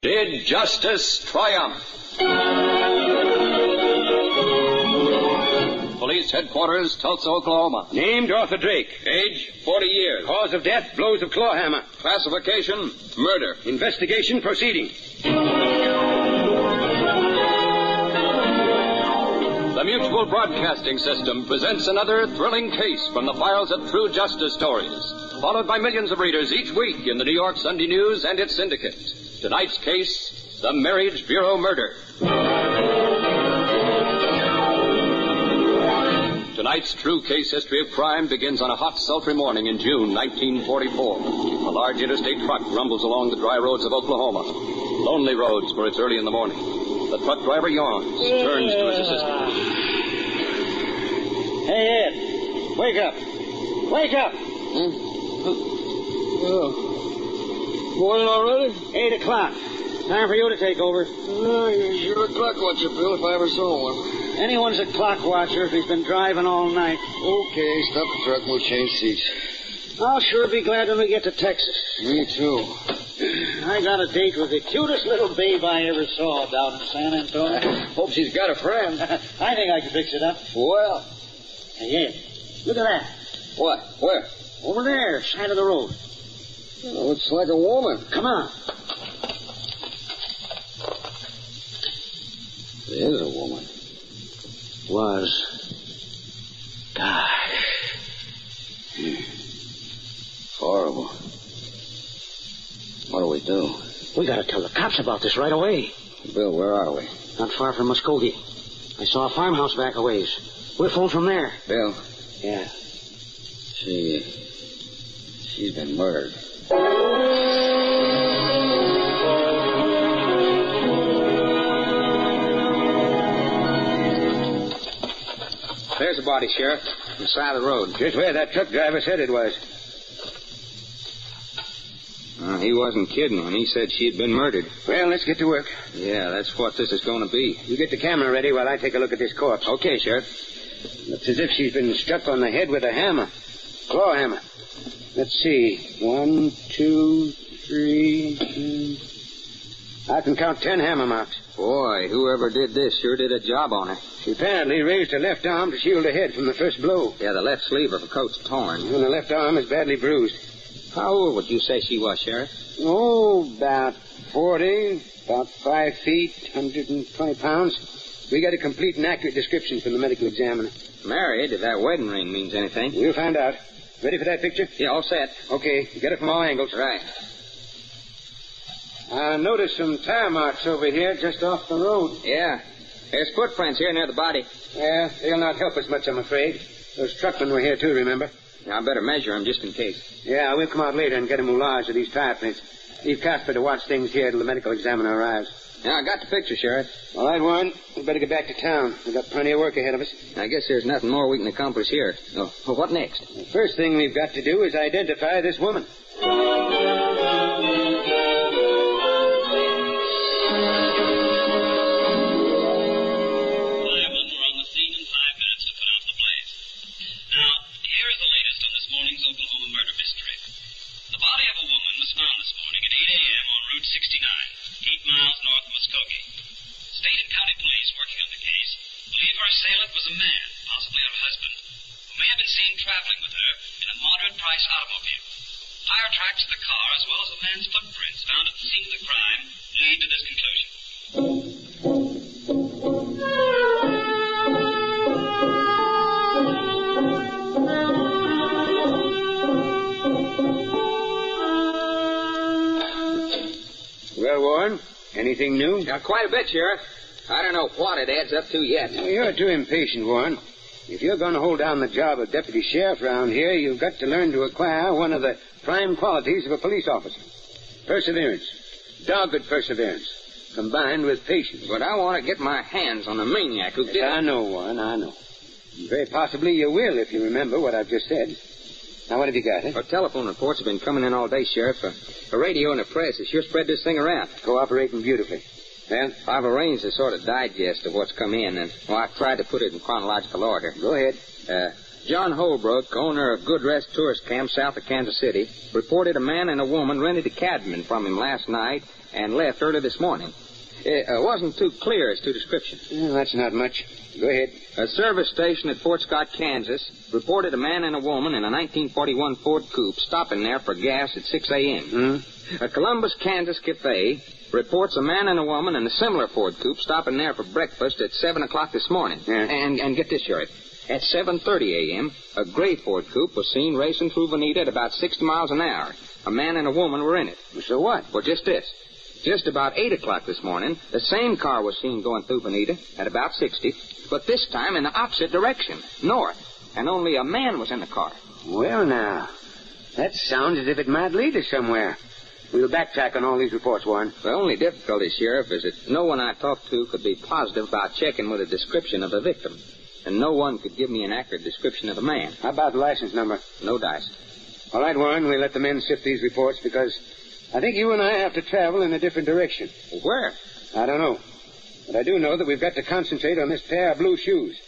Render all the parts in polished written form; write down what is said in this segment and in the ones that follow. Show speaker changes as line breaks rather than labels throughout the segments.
Did justice triumph? Police headquarters, Tulsa, Oklahoma.
Named Arthur Drake.
Age, 40 years.
Cause of death, blows of claw hammer.
Classification, murder.
Investigation proceeding.
The Mutual Broadcasting System presents another thrilling case from the files of True Justice Stories, followed by millions of readers each week in the New York Sunday News and its syndicate. Tonight's case, the Marriage Bureau Murder. Tonight's true case history of crime begins on a hot, sultry morning in June 1944. A large interstate truck rumbles along the dry roads of Oklahoma. Lonely roads, for it's early in the morning. The truck driver yawns, turns to his assistant.
Hey, Ed. Wake up. Wake up.
Morning already?
8 o'clock. Time for you to take over.
You're a clock watcher, Bill, if I ever saw one.
Anyone's a clock watcher if he's been driving all night.
Okay, stop the truck and we'll change seats.
I'll sure be glad when we get to Texas.
Me too.
I got a date with the cutest little babe I ever saw down in San Antonio.
Hope she's got a friend.
I think I can fix it up.
Well.
Hey, Ed, look at that.
What? Where?
Over there, side of the road.
Looks like a woman.
Come on.
There's a woman.
Was. Gosh.
Horrible. What do we do?
We gotta tell the cops about this right away.
Bill, where are we?
Not far from Muskogee. I saw a farmhouse back a ways. We'll phone from there.
Bill?
Yeah.
She's been murdered.
There's the body, Sheriff. On the side of the road.
Just where that truck driver said it was.
He wasn't kidding when he said she had been murdered.
Well, let's get to work.
Yeah, that's what this is going to be.
You get the camera ready while I take a look at this corpse.
Okay, Sheriff.
Looks as if she's been struck on the head with a hammer. Claw hammer. Let's see. 1, 2, 3... I can count 10 hammer marks.
Boy, whoever did this sure did a job on her.
She apparently raised her left arm to shield her head from the first blow.
Yeah, the left sleeve of her coat's torn.
And the left arm is badly bruised.
How old would you say she was, Sheriff?
Oh, about 40, about 5 feet, 120 pounds. We got a complete and accurate description from the medical examiner.
Married, if that wedding ring means anything.
We'll find out. Ready for that picture?
Yeah, all set.
Okay, get it from all angles.
Right.
I noticed some tire marks over here just off the road.
Yeah. There's footprints here near the body.
Yeah, they'll not help us much, I'm afraid. Those truckmen were here, too, remember?
Now, I better measure them just in case.
Yeah, we'll come out later and get a moulage of these tire prints. Leave Casper to watch things here till the medical examiner arrives.
Yeah, I got the picture, Sheriff.
All right, Warren. We better get back to town. We've got plenty of work ahead of us.
I guess there's nothing more we can accomplish here. Oh, well, what next?
The first thing we've got to do is identify this woman.
Was a man, possibly her husband, who may have been seen traveling with her in a moderate-priced automobile. Tire tracks of the car, as well as a man's footprints found at the scene of the crime, lead to this conclusion.
Well, Warren, anything new?
Yeah, quite a bit, Sheriff. I don't know what it adds up to yet.
Well, you're too impatient, Warren. If you're going to hold down the job of deputy sheriff around here, you've got to learn to acquire one of the prime qualities of a police officer. Perseverance. Dogged perseverance. Combined with patience.
But I want to get my hands on the maniac who did it.
I know, Warren, I know. Very possibly you will if you remember what I've just said. Now, what have you got,
Our telephone reports have been coming in all day, Sheriff. The radio and the press has sure spread this thing around.
Cooperating beautifully. Well?
I've arranged a sort of digest of what's come in, and I've tried to put it in chronological order.
Go ahead.
John Holbrook, owner of Good Rest Tourist Camp south of Kansas City, reported a man and a woman rented a cabin from him last night and left early this morning. It wasn't too clear as to description.
Well, that's not much. Go ahead.
A service station at Fort Scott, Kansas, reported a man and a woman in a 1941 Ford Coupe stopping there for gas at 6 a.m. A Columbus, Kansas cafe reports a man and a woman in a similar Ford Coupe stopping there for breakfast at 7 o'clock this morning.
Yeah.
And get this, Sheriff. At 7:30 a.m., a gray Ford Coupe was seen racing through Veneta at about 60 miles an hour. A man and a woman were in it.
So what?
Well, just this. Just about 8 o'clock this morning, the same car was seen going through Veneta at about 60, but this time in the opposite direction, north, and only a man was in the car.
Well, now, that sounds as if it might lead us somewhere. We'll backtrack on all these reports, Warren.
The only difficulty, Sheriff, is that no one I talked to could be positive about checking with a description of the victim, and no one could give me an accurate description of the man.
How about the license number?
No dice.
All right, Warren, we'll let the men sift these reports because I think you and I have to travel in a different direction.
Where?
I don't know. But I do know that we've got to concentrate on this pair of blue shoes.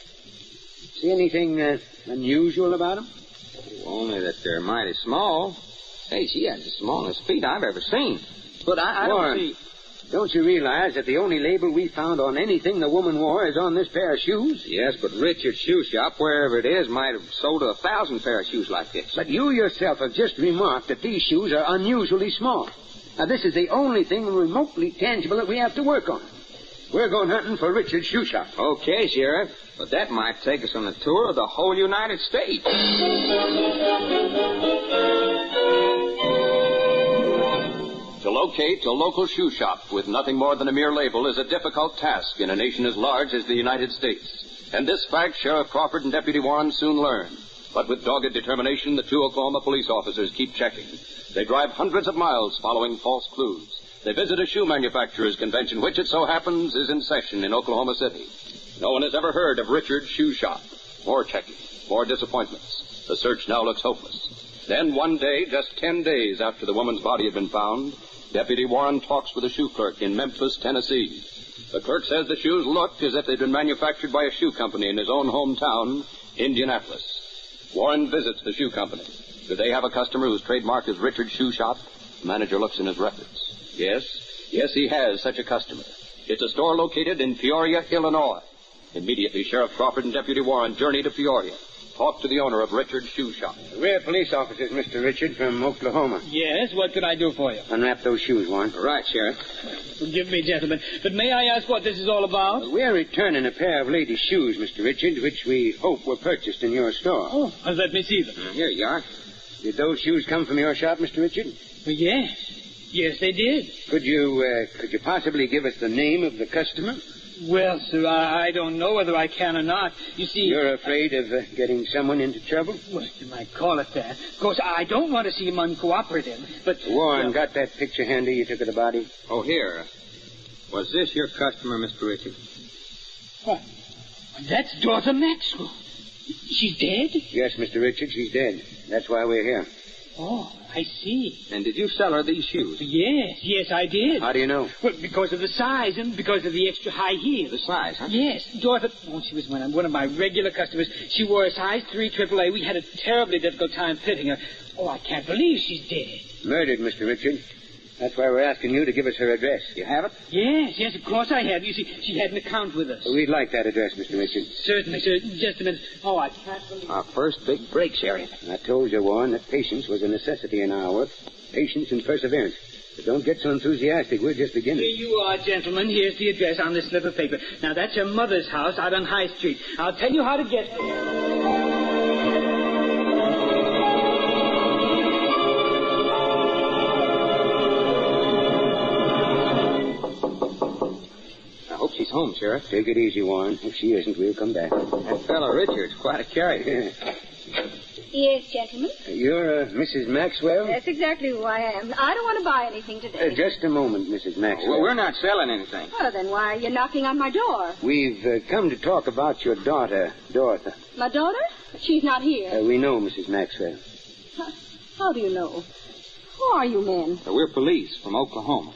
See anything unusual about them?
Only that they're mighty small. Hey, she has the smallest feet I've ever seen. But I
Warren,
don't see...
Don't you realize that the only label we found on anything the woman wore is on this pair of shoes?
Yes, but Richard's shoe shop, wherever it is, might have sold 1,000 pair of shoes like this.
But you yourself have just remarked that these shoes are unusually small. Now, this is the only thing remotely tangible that we have to work on. We're going hunting for Richard's shoe shop.
Okay, Sheriff, but that might take us on a tour of the whole United States.
To locate a local shoe shop with nothing more than a mere label is a difficult task in a nation as large as the United States. And this fact Sheriff Crawford and Deputy Warren soon learned. But with dogged determination, the two Oklahoma police officers keep checking. They drive hundreds of miles following false clues. They visit a shoe manufacturers' convention, which it so happens is in session in Oklahoma City. No one has ever heard of Richard's shoe shop. More checking, more disappointments. The search now looks hopeless. Then one day, just 10 days after the woman's body had been found, Deputy Warren talks with a shoe clerk in Memphis, Tennessee. The clerk says the shoes looked as if they'd been manufactured by a shoe company in his own hometown, Indianapolis. Warren visits the shoe company. Do they have a customer whose trademark is Richard's Shoe Shop? The manager looks in his records. Yes, he has such a customer. It's a store located in Peoria, Illinois. Immediately, Sheriff Crawford and Deputy Warren journey to Peoria. Talk to the owner of Richard's Shoe Shop.
We're police officers, Mr. Richard, from Oklahoma.
Yes, what could I do for you?
Unwrap those shoes, Warren.
Right, Sheriff.
Forgive me, gentlemen, but may I ask what this is all about?
We're returning a pair of ladies' shoes, Mr. Richard, which we hope were purchased in your store.
Oh, let me see them.
Here you are.
Did those shoes come from your shop, Mr. Richard?
Well, yes. Yes, they did.
Could you possibly give us the name of the customer?
Well, sir, I don't know whether I can or not. You see...
You're afraid of getting someone into trouble?
Well, you might call it that. Of course, I don't want to seem uncooperative, but...
Warren, got that picture handy you took of the body?
Oh, here. Was this your customer, Mr. Richard?
What? That's Dorothy Maxwell. She's dead?
Yes, Mr. Richard, she's dead. That's why we're here.
Oh, I see.
And did you sell her these shoes?
Yes, I did.
How do you know?
Well, because of the size and because of the extra high heel.
The size, huh?
Yes. Dorothy, she was one of my regular customers. She wore a size 3 AAA. We had a terribly difficult time fitting her. Oh, I can't believe she's dead.
Murdered, Mr. Richard. That's why we're asking you to give us her address. You have it?
Yes, of course I have. You see, she had an account with us.
Well, we'd like that address, Mr. Richard.
Certainly, sir. Just a minute. Oh, I can't believe...
Our first big break, Sheriff.
I told you, Warren, that patience was a necessity in our work. Patience and perseverance. But don't get so enthusiastic. We're just beginning.
Here you are, gentlemen. Here's the address on this slip of paper. Now, that's your mother's house out on High Street. I'll tell you how to get there.
She's home, Sheriff.
Take it easy, Warren. If she isn't, we'll come back.
That fellow Richard's quite a carrier.
Yes, gentlemen.
You're Mrs. Maxwell?
That's exactly who I am. I don't want to buy anything today.
Just a moment, Mrs. Maxwell.
Well, we're not selling anything.
Well, then why are you knocking on my door?
We've come to talk about your daughter, Dorothy.
My daughter? She's not here.
We know, Mrs. Maxwell.
How do you know? Who are you men?
We're police from Oklahoma.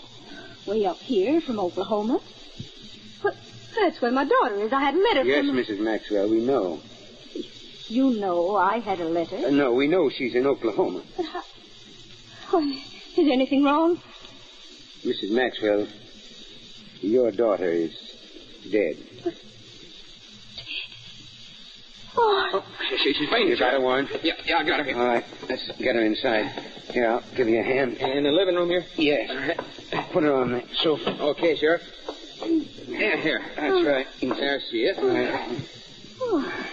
Way up here from Oklahoma? Well, that's where my daughter is. I had a letter
Yes,
from...
Mrs. Maxwell, we know.
You know I had a letter.
No, we know she's in Oklahoma.
But how... Why, is anything wrong?
Mrs. Maxwell, your daughter is dead.
Oh,
She's fainted.
You got her, Warren?
Yeah, I got her here.
All right, let's get her inside. Here, I'll give you a hand.
In the living room here?
Yes. Put her on the sofa.
Okay, Sheriff. Yeah, here.
That's right.
There she is.
All right.
oh.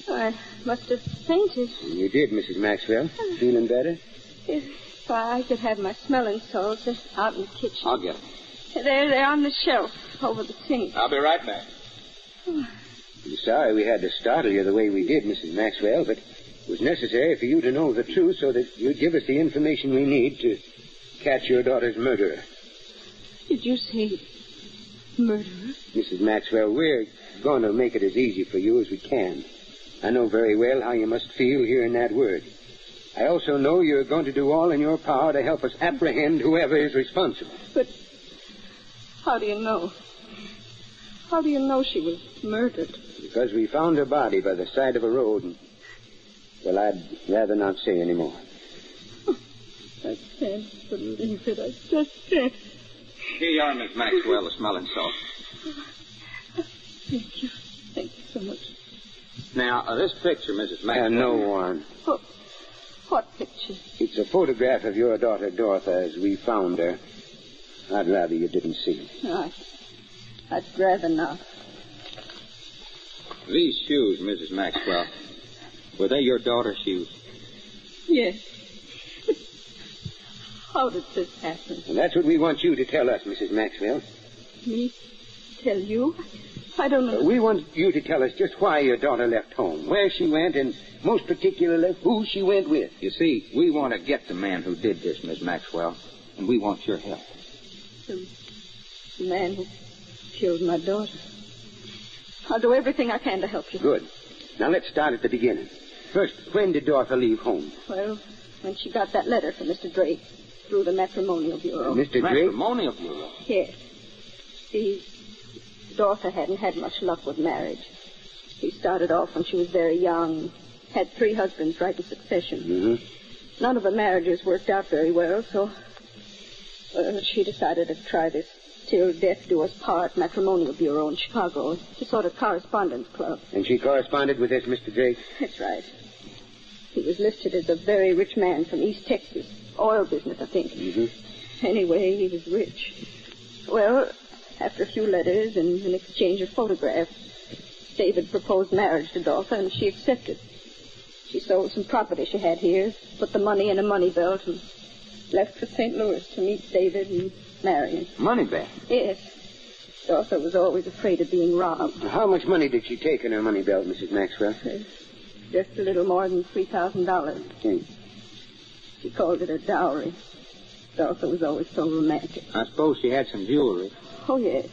I must have fainted.
You did, Mrs. Maxwell. Feeling better?
If I could have my smelling salts out in the kitchen.
I'll get it.
They're on the shelf over the sink.
I'll be right back.
I'm sorry we had to startle you the way we did, Mrs. Maxwell, but it was necessary for you to know the truth so that you'd give us the information we need to catch your daughter's murderer.
Did you say murderer?
Mrs. Maxwell, we're going to make it as easy for you as we can. I know very well how you must feel hearing that word. I also know you're going to do all in your power to help us apprehend whoever is responsible.
But how do you know? How do you know she was murdered?
Because we found her body by the side of a road and... Well, I'd rather not say any more.
I can't believe it. I just can't.
Here you are, Miss Maxwell, the smelling salt.
Thank you. Thank you so much.
Now, this picture, Mrs. Maxwell...
No, Warren.
What picture?
It's a photograph of your daughter, Dorothy, as we found her. I'd rather you didn't see it.
No, I'd rather not.
These shoes, Mrs. Maxwell, were they your daughter's shoes?
Yes. How did this happen?
And that's what we want you to tell us, Mrs. Maxwell.
Me? Tell you? I don't know.
We want you to tell us just why your daughter left home, where she went, and most particularly who she went with.
You see, we want to get the man who did this, Miss Maxwell, and we want your help.
The man who killed my daughter. I'll do everything I can to help you.
Good. Now let's start at the beginning. First, when did Dorothy leave home?
Well, when she got that letter from Mr. Drake through the matrimonial bureau.
Mr. Drake?
Matrimonial bureau?
Yes. See, Dorothy hadn't had much luck with marriage. He started off when she was very young, had 3 husbands right in succession.
Mm-hmm.
None of the marriages worked out very well, so she decided to try this Till Death Do Us Part matrimonial bureau in Chicago. It's a sort of correspondence club.
And she corresponded with this Mr. Drake?
That's right. He was listed as a very rich man from East Texas. Oil business, I think.
Mm-hmm.
Anyway, he was rich. Well, after a few letters and an exchange of photographs, David proposed marriage to Dorothy, and she accepted. She sold some property she had here, put the money in a money belt, and left for St. Louis to meet David and marry him.
Money belt?
Yes. Dorothy was always afraid of being robbed.
How much money did she take in her money belt, Mrs. Maxwell?
Just a little more than $3,000.
Okay.
She called it a dowry. Dorothy was always so romantic.
I suppose she had some jewelry.
Oh, yes.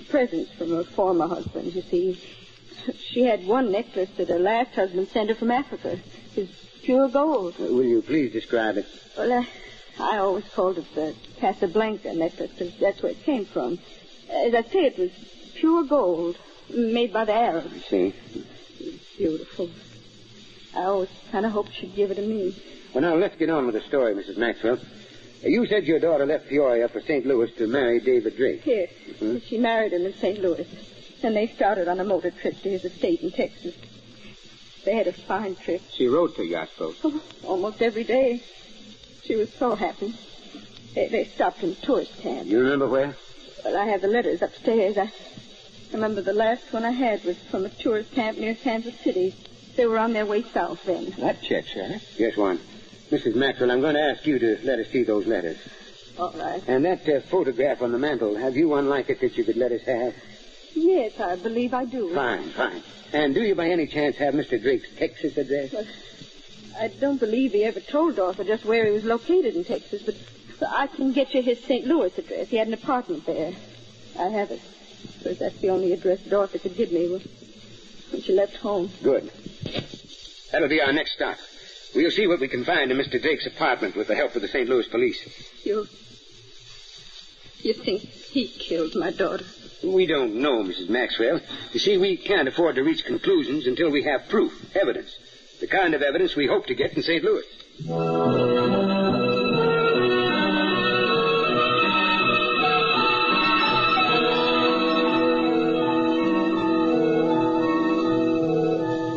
Presents from her former husband, you see. She had one necklace that her last husband sent her from Africa. It was pure gold.
Will you please describe it?
Well, I always called it the Casablanca necklace because that's where it came from. As I say, it was pure gold, made by the Arabs.
I see.
It was beautiful. I always kind of hoped she'd give it to me.
Well, now, let's get on with the story, Mrs. Maxwell. You said your daughter left Peoria for St. Louis to marry David Drake.
Yes.
Mm-hmm.
She married him in St. Louis. Then they started on a motor trip to his estate in Texas. They had a fine trip.
She rode to you, I suppose.
Oh, almost every day. She was so happy. They stopped in a tourist camp.
You remember where?
Well, I have the letters upstairs. I remember the last one I had was from a tourist camp near Kansas City. They were on their way south then.
That checks, Sheriff.
Yes, Warren. Mrs. Maxwell, I'm going to ask you to let us see those letters.
All right.
And that photograph on the mantel, have you one like it that you could let us have?
Yes, I believe I do.
Fine. And do you by any chance have Mr. Drake's Texas address?
Well, I don't believe he ever told Dorothy just where he was located in Texas, but I can get you his St. Louis address. He had an apartment there. I have it. Because that's the only address Dorothy could give me when she left home.
Good. That'll be our next stop. We'll see what we can find in Mr. Drake's apartment with the help of the St. Louis police.
You think he killed my daughter?
We don't know, Mrs. Maxwell. You see, we can't afford to reach conclusions until we have proof, evidence. The kind of evidence we hope to get in St. Louis.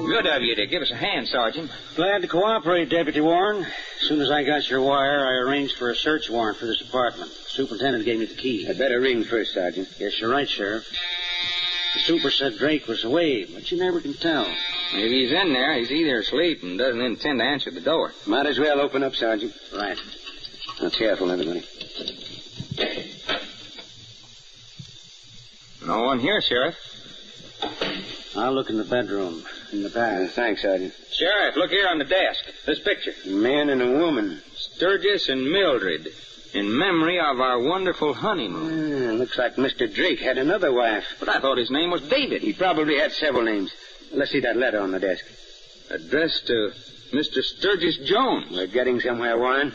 Good of you to give us a hand, Sergeant.
Glad to cooperate, Deputy Warren. As soon as I got your wire, I arranged for a search warrant for this apartment. The superintendent gave me the key.
I'd better ring first, Sergeant.
Yes, you're right, Sheriff. The super said Drake was away, but you never can tell.
If he's in there, he's either asleep and doesn't intend to answer the door.
Might as well open up, Sergeant.
Right.
Now, careful, everybody.
No one here, Sheriff.
I'll look in the bedroom, in the back.
Thanks, Sergeant.
Sheriff, look here on the desk. This picture.
A man and a woman.
Sturgis and Mildred, in memory of our wonderful honeymoon.
Looks like Mr. Drake had another wife.
But I thought his name was David.
He probably had several names. Let's see that letter on the desk.
Addressed to Mr. Sturgis Jones.
We're getting somewhere, Warren.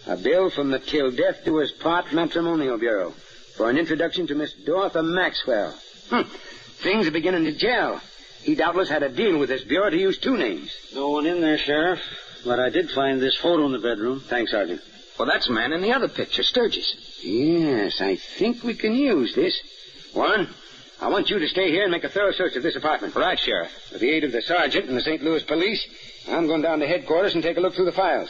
A bill from the Till Death Do Us Part Matrimonial Bureau for an introduction to Miss Dorothy Maxwell. Things are beginning to gel. He doubtless had a deal with this bureau to use two names.
No one in there, Sheriff. But I did find this photo in the bedroom.
Thanks, Sergeant.
Well, that's the man in the other picture, Sturgis.
Yes, I think we can use this. Warren, I want you to stay here and make a thorough search of this apartment.
Right, Sheriff.
With the aid of the sergeant and the St. Louis police, I'm going down to headquarters and take a look through the files.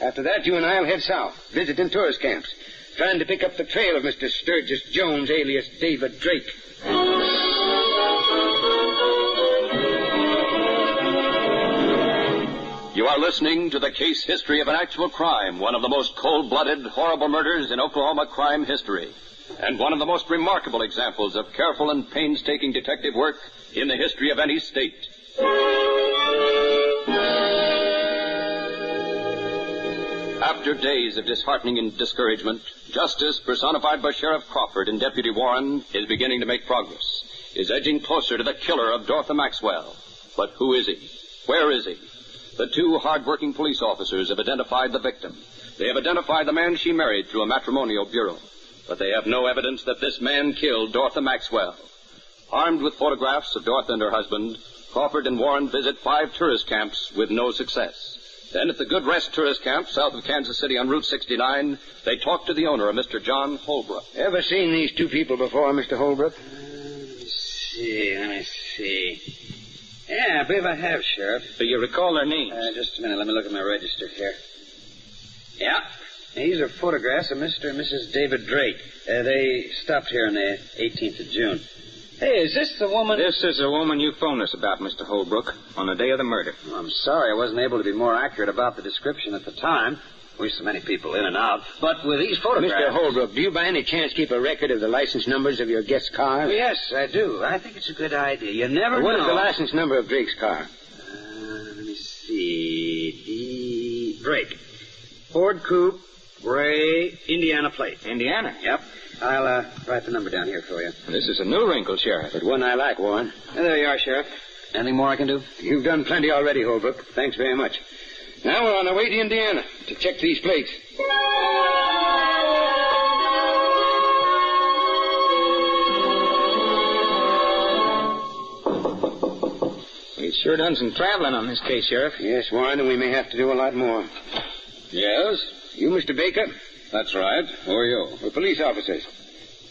After that, you and I'll head south, visiting tourist camps, trying to pick up the trail of Mr. Sturgis Jones, alias David Drake.
You are listening to the case history of an actual crime, one of the most cold-blooded, horrible murders in Oklahoma crime history, and one of the most remarkable examples of careful and painstaking detective work in the history of any state. After days of disheartening discouragement, justice, personified by Sheriff Crawford and Deputy Warren, is beginning to make progress, is edging closer to the killer of Dorothy Maxwell. But who is he? Where is he? The two hard-working police officers have identified the victim. They have identified the man she married through a matrimonial bureau. But they have no evidence that this man killed Dorothy Maxwell. Armed with photographs of Dorothy and her husband, Crawford and Warren visit 5 tourist camps with no success. Then at the Good Rest Tourist Camp south of Kansas City on Route 69, they talk to the owner, a Mr. John Holbrook.
Ever seen these two people before, Mr. Holbrook?
Let me see. Yeah, I believe I have, Sheriff.
Do you recall their names?
Just a minute. Let me look at my register here. Yeah. These are photographs of Mr. and Mrs. David Drake. They stopped here on the 18th of June. Hey, is this the woman?
This is the woman you phoned us about, Mr. Holbrook, on the day of the murder.
Well, I'm sorry I wasn't able to be more accurate about the description at the time. We so many people in and out. But with these photographs...
Mr. Holbrook, do you by any chance keep a record of the license numbers of your guest's car?
Yes, I do. I think it's a good idea. You never know.
What is the license number of Drake's car?
Let me see. Drake. Ford Coupe, gray, Indiana plate.
Indiana?
Yep. I'll write the number down here for you.
This is a new wrinkle, Sheriff.
But one I like, Warren.
There you are, Sheriff. Anything more I can do?
You've done plenty already, Holbrook. Thanks very much. Now we're on our way to Indiana to check these plates.
We've sure done some traveling on this case, Sheriff.
Yes, Warren, and we may have to do a lot more.
Yes?
You, Mr. Baker?
That's right. Who are you?
We're police officers.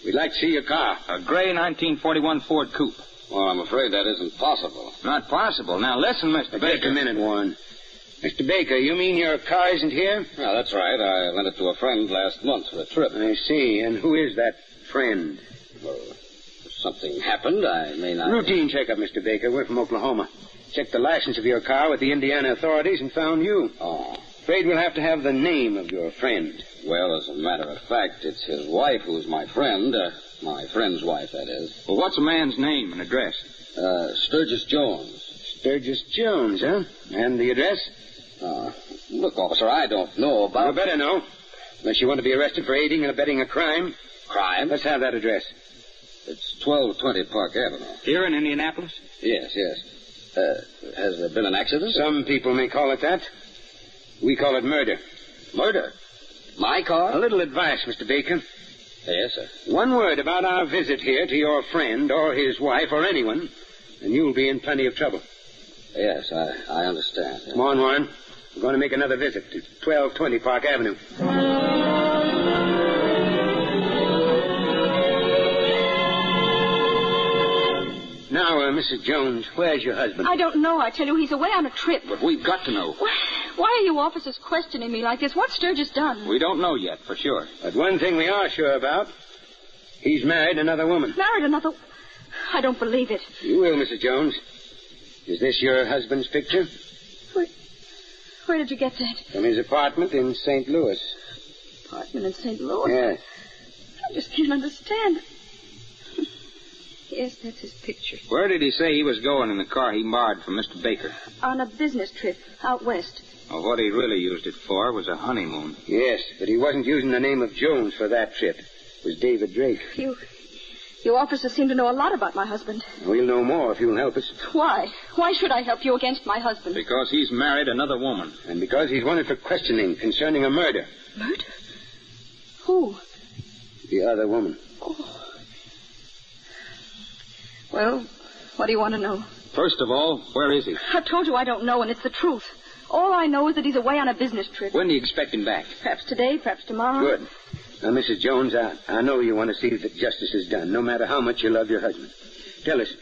We'd like to see your car.
A gray 1941 Ford Coupe.
Well, I'm afraid that isn't possible.
Not possible. Now, listen, Mr. Baker.
Just a minute, Warren. Mr. Baker, you mean your car isn't here?
Yeah, that's right. I lent it to a friend last month for a trip.
I see. And who is that friend?
Well, if something happened, I may not...
Routine checkup, Mr. Baker. We're from Oklahoma. Checked the license of your car with the Indiana authorities and found you.
Oh.
Afraid we'll have to have the name of your friend.
Well, as a matter of fact, it's his wife who's my friend. My friend's wife, that is.
Well, what's the man's name and address?
Sturgis Jones.
Sturgis Jones, huh? And the address?
Look, officer, I don't know about...
You better know. Unless you want to be arrested for aiding and abetting a crime.
Crime?
Let's have that address.
It's 1220 Park Avenue.
Here in Indianapolis?
Yes. Has there been an accident?
Some people may call it that. We call it murder.
Murder? My car?
A little advice, Mr. Baker.
Yes, sir.
One word about our visit here to your friend or his wife or anyone, and you'll be in plenty of trouble.
Yes, I understand.
Come on, Warren. We're going to make another visit to 1220 Park Avenue. Now, Mrs. Jones, where's your husband?
I don't know. I tell you, he's away on a trip.
But we've got to know.
Why are you officers questioning me like this? What's Sturgis done?
We don't know yet, for sure.
But one thing we are sure about, he's married another woman.
Married another... I don't believe it.
You will, Mrs. Jones. Is this your husband's picture?
Where did you get that?
From his apartment in St. Louis.
Apartment in St. Louis?
Yes.
I just can't understand. Yes, that's his picture.
Where did he say he was going in the car he borrowed from Mr. Baker?
On a business trip out west.
Well, what he really used it for was a honeymoon.
Yes, but he wasn't using the name of Jones for that trip. It was David Drake.
You officers seem to know a lot about my husband.
We'll know more if you'll help us.
Why? Why should I help you against my husband?
Because he's married another woman.
And because he's wanted for questioning concerning a murder.
Murder? Who?
The other woman.
Oh. Well, what do you want to know?
First of all, where is he?
I've told you I don't know, and it's the truth. All I know is that he's away on a business trip.
When do you expect him back?
Perhaps today, perhaps tomorrow.
Good. Now, Mrs. Jones, I know you want to see that justice is done, no matter how much you love your husband. Tell us,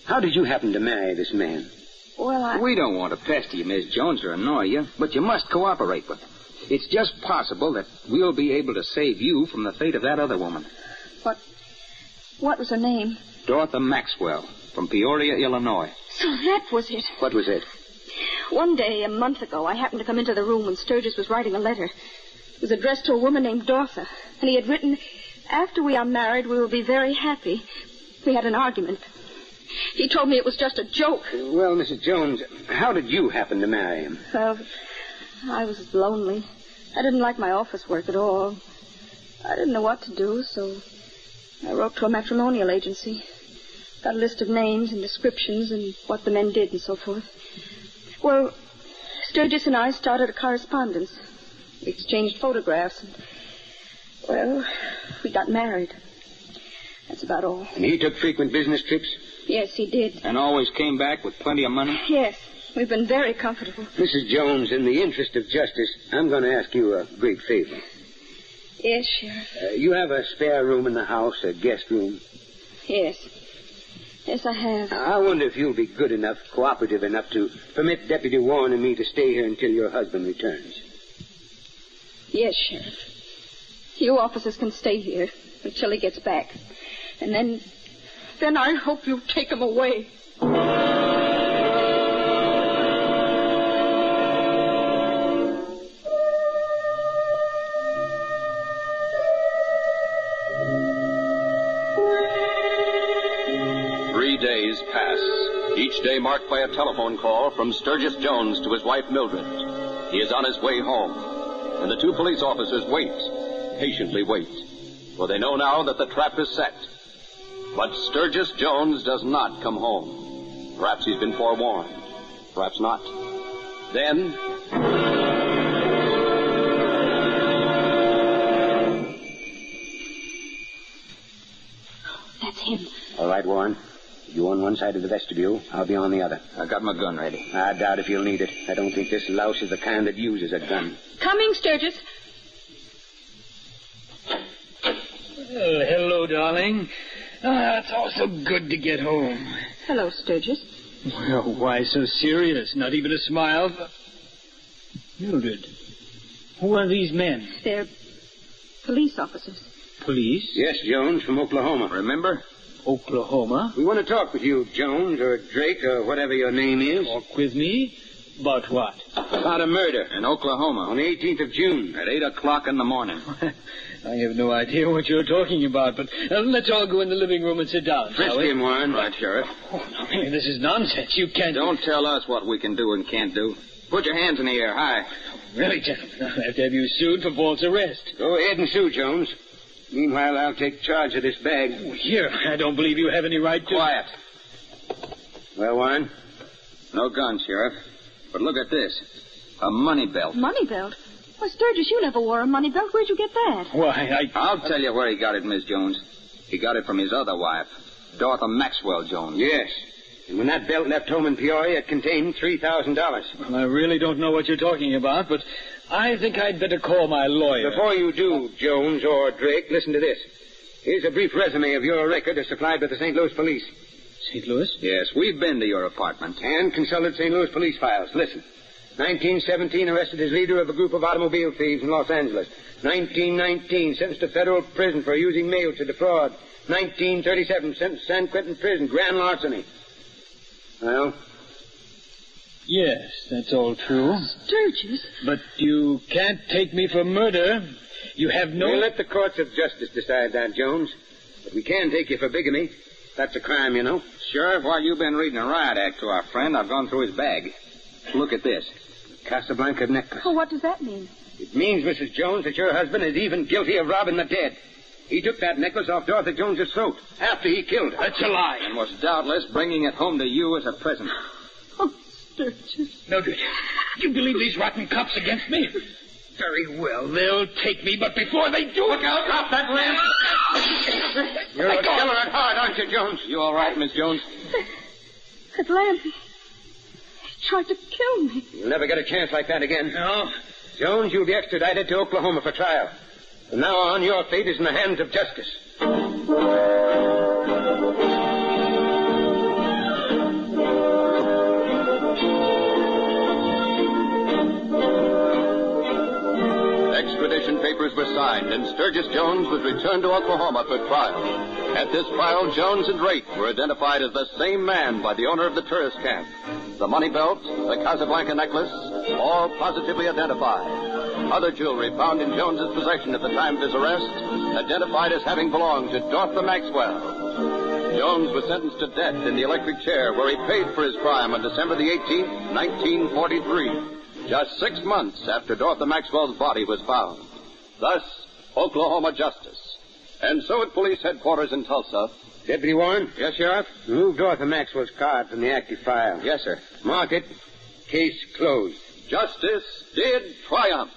how did you happen to marry this man?
Well,
We don't want to pester you, Miss Jones, or annoy you, but you must cooperate with us. It's just possible that we'll be able to save you from the fate of that other woman.
What was her name?
Dorothy Maxwell, from Peoria, Illinois.
So that was it.
What was it?
One day, a month ago, I happened to come into the room when Sturgis was writing a letter. It was addressed to a woman named Dorothy, and he had written, "After we are married, we will be very happy." We had an argument. He told me it was just a joke.
Well, Mrs. Jones, how did you happen to marry him?
Well, I was lonely. I didn't like my office work at all. I didn't know what to do, so I wrote to a matrimonial agency. Got a list of names and descriptions and what the men did and so forth. Well, Sturgis and I started a correspondence. We exchanged photographs and, well, we got married. That's about all.
And he took frequent business trips?
Yes, he did.
And always came back with plenty of money?
Yes, we've been very comfortable.
Mrs. Jones, in the interest of justice, I'm going to ask you a great favor.
Yes, Sheriff.
You have a spare room in the house, a guest room?
Yes. Yes, I have.
I wonder if you'll be good enough, cooperative enough to permit Deputy Warren and me to stay here until your husband returns.
Yes, Sheriff. You officers can stay here until he gets back. And then I hope you take him away.
3 days pass, each day marked by a telephone call from Sturgis Jones to his wife Mildred. He is on his way home, and the two police officers wait, patiently wait, for they know now that the trap is set. But Sturgis Jones does not come home. Perhaps he's been forewarned. Perhaps not. Then...
That's him.
All right, Warren. You on one side of the vestibule. I'll be on the other.
I got my gun ready.
I doubt if you'll need it. I don't think this louse is the kind that uses a gun.
Coming, Sturgis.
Well, hello, darling. It's all so good to get home.
Hello, Sturgis.
Well, why so serious? Not even a smile? Mildred, who are these men?
They're police officers.
Police?
Yes, Jones, from Oklahoma.
Remember?
Oklahoma?
We want to talk with you, Jones, or Drake, or whatever your name is.
Talk with me? About what?
About a murder
In Oklahoma.
on the 18th of June.
At 8 o'clock in the morning.
I have no idea what you're talking about, but let's all go in the living room and sit down, shall
Frisk
we?
him, Warren.
Right, Sheriff.
Oh, no, really, this is nonsense. You can't...
Don't tell us what we can do and can't do. Put your hands in the air, high.
Really, gentlemen, I'll have to have you sued for false arrest.
Go ahead and sue, Jones. Meanwhile, I'll take charge of this bag.
Oh, here, I don't believe you have any right to...
Quiet.
Well, Warren?
No gun, Sheriff. But look at this. A money belt.
Money belt? Well, Sturgis, you never wore a money belt. Where'd you get that?
Why,
I'll tell you where he got it, Miss Jones. He got it from his other wife, Dorothy Maxwell Jones.
Yes. And when that belt left home in Peoria, it contained $3,000.
Well, I really don't know what you're talking about, but I think I'd better call my lawyer.
Before you do, Jones or Drake, listen to this. Here's a brief resume of your record as supplied by the St. Louis police.
St. Louis?
Yes, we've been to your apartment.
And consulted St. Louis police files. Listen. 1917, arrested as leader of a group of automobile thieves in Los Angeles. 1919, sentenced to federal prison for using mail to defraud. 1937, sentenced to San Quentin prison, grand larceny. Well?
Yes, that's all true.
Sturgis?
But you can't take me for murder. You have no...
We'll let the courts of justice decide that, Jones. But we can take you for bigamy. That's a crime, you know.
Sheriff, while you've been reading a riot act to our friend, I've gone through his bag. Look at this.
Casablanca necklace.
Oh, what does that mean?
It means, Mrs. Jones, that your husband is even guilty of robbing the dead. He took that necklace off Dorothy Jones's throat after he killed her.
That's a lie.
And was doubtless bringing it home to you as a present.
Oh, Sturgis.
Mildred, you believe these rotten cops against me? Very well, they'll take me, but before they do... Look out!
Drop that lamp! You're a killer at heart, aren't you, Jones?
You all right, Miss Jones?
That lamp. He tried to kill me.
You'll never get a chance like that again.
No.
Jones, you'll be extradited to Oklahoma for trial. From now on, your fate is in the hands of justice.
Extradition papers were signed, and Sturgis Jones was returned to Oklahoma for trial. At this trial, Jones and Drake were identified as the same man by the owner of the tourist camp. The money belt, the Casablanca necklace, all positively identified. Other jewelry found in Jones's possession at the time of his arrest, identified as having belonged to Dorothy Maxwell. Jones was sentenced to death in the electric chair where he paid for his crime on December the 18th, 1943, just 6 months after Dorothy Maxwell's body was found. Thus, Oklahoma justice. And so at police headquarters in Tulsa...
Deputy Warren?
Yes, Sheriff?
Remove Dorothy Maxwell's card from the active file.
Yes, sir.
Mark it. Case closed.
Justice did triumph.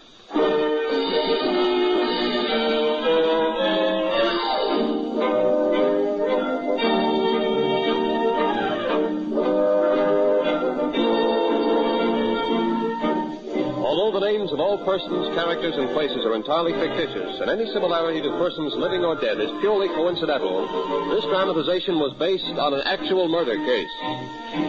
Although the names of all persons, characters, and places are entirely fictitious, and any similarity to persons living or dead is purely coincidental, this dramatization was based on an actual murder case.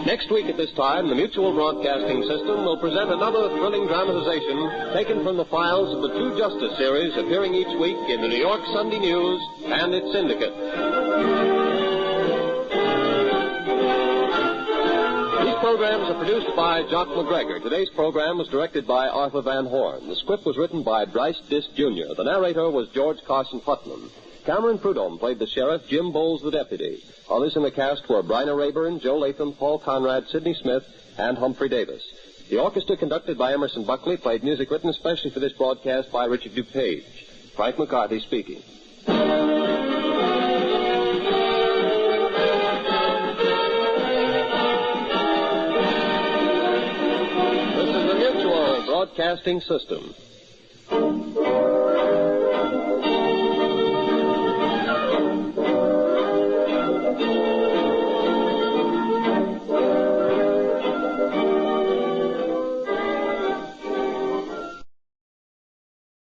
Next week at this time, the Mutual Broadcasting System will present another thrilling dramatization taken from the files of the True Justice series appearing each week in the New York Sunday News and its syndicate. Programs are produced by Jock McGregor. Today's program was directed by Arthur Van Horn. The script was written by Bryce Disk Jr. The narrator was George Carson Putnam. Cameron Prudhomme played the sheriff, Jim Bowles the deputy. Others in the cast were Bryna Rayburn, Joe Latham, Paul Conrad, Sidney Smith, and Humphrey Davis. The orchestra, conducted by Emerson Buckley, played music written especially for this broadcast by Richard DuPage. Frank McCarthy speaking. Broadcasting System.